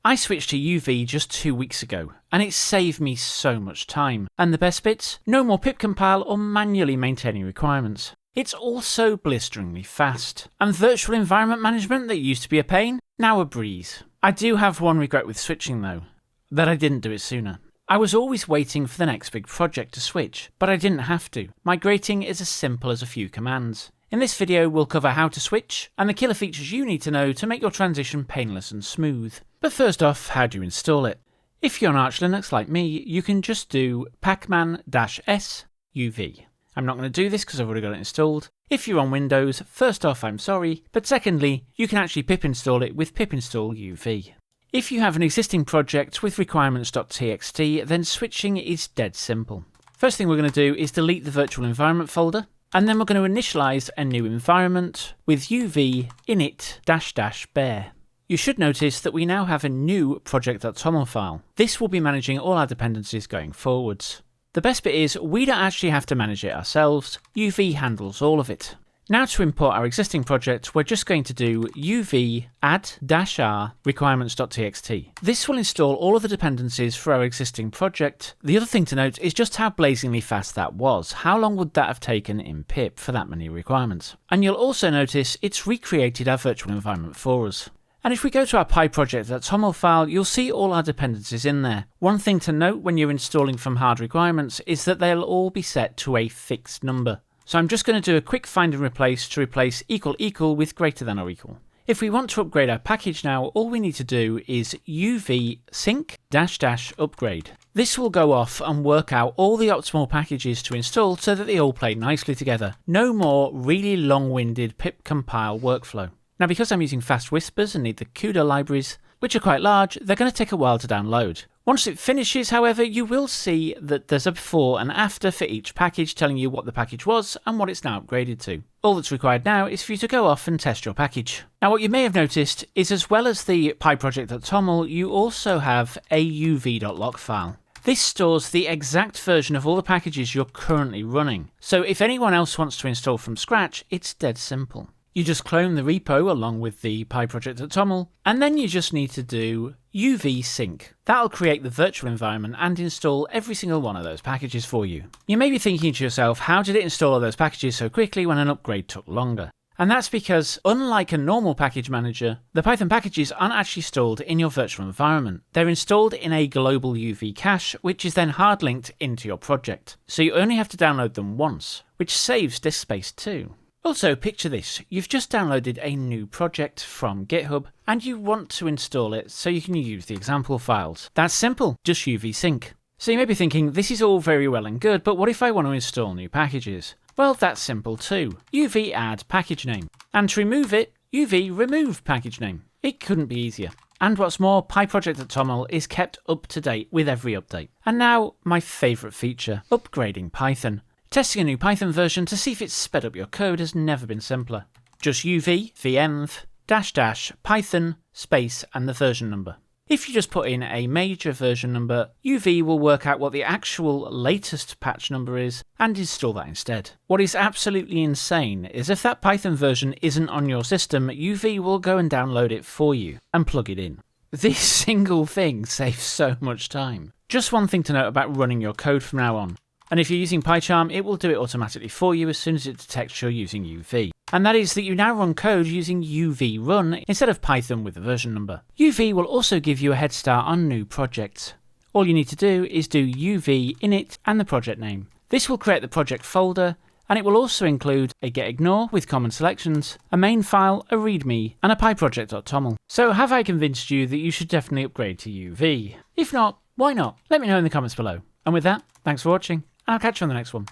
I switched to UV just 2 weeks ago, and it saved me so much time. And the best bits? No more pip-compile or manually maintaining requirements. It's also blisteringly fast. And virtual environment management that used to be a pain, now a breeze. I do have one regret with switching though, that I didn't do it sooner. I was always waiting for the next big project to switch, but I didn't have to. Migrating is as simple as a few commands. In this video, we'll cover how to switch, and the killer features you need to know to make your transition painless and smooth. But first off, how do you install it? If you're on Arch Linux like me, you can just do pacman-s uv. I'm not going to do this because I've already got it installed. If you're on Windows, first off, I'm sorry, but secondly, you can actually pip install it with pip install uv. If you have an existing project with requirements.txt, then switching is dead simple. First thing we're going to do is delete the virtual environment folder, and then we're going to initialize a new environment with uv init-bare. You should notice that we now have a new project.toml file. This will be managing all our dependencies going forwards. The best bit is we don't actually have to manage it ourselves, UV handles all of it. Now to import our existing project, we're just going to do uv add-r requirements.txt. This will install all of the dependencies for our existing project. The other thing to note is just how blazingly fast that was. How long would that have taken in pip for that many requirements? And you'll also notice it's recreated our virtual environment for us. And if we go to our pyproject.toml file, you'll see all our dependencies in there. One thing to note when you're installing from hard requirements is that they'll all be set to a fixed number. So I'm just going to do a quick find and replace to replace equal with greater than or equal. If we want to upgrade our package now, all we need to do is uv sync --upgrade. This will go off and work out all the optimal packages to install so that they all play nicely together. No more really long-winded pip-compile workflow. Now because I'm using fast whispers and need the CUDA libraries, which are quite large, they're going to take a while to download. Once it finishes, however, you will see that there's a before and after for each package telling you what the package was and what it's now upgraded to. All that's required now is for you to go off and test your package. Now what you may have noticed is as well as the pyproject.toml, you also have a uv.log file. This stores the exact version of all the packages you're currently running. So if anyone else wants to install from scratch, it's dead simple. You just clone the repo along with the pyproject.toml, and then you just need to do uv sync. That'll create the virtual environment and install every single one of those packages for you. You may be thinking to yourself, how did it install all those packages so quickly when an upgrade took longer? And that's because, unlike a normal package manager, the Python packages aren't actually stored in your virtual environment. They're installed in a global UV cache, which is then hard linked into your project. So you only have to download them once, which saves disk space too. Also, picture this, you've just downloaded a new project from GitHub and you want to install it so you can use the example files. That's simple, just UV sync. So you may be thinking, this is all very well and good, but what if I want to install new packages? Well, that's simple too. UV add package name. And to remove it, UV remove package name. It couldn't be easier. And what's more, pyproject.toml is kept up to date with every update. And now, my favourite feature, upgrading Python. Testing a new Python version to see if it's sped up your code has never been simpler. Just uv venv --python space and the version number. If you just put in a major version number, UV will work out what the actual latest patch number is and install that instead. What is absolutely insane is if that Python version isn't on your system, UV will go and download it for you and plug it in. This single thing saves so much time. Just one thing to note about running your code from now on. And if you're using PyCharm, it will do it automatically for you as soon as it detects you're using UV. And that is that you now run code using UV run instead of Python with the version number. UV will also give you a head start on new projects. All you need to do is do uv init and the project name. This will create the project folder, and it will also include a getignore with common selections, a main file, a readme, and a pyproject.toml. So have I convinced you that you should definitely upgrade to UV? If not, why not? Let me know in the comments below. And with that, thanks for watching. I'll catch you on the next one.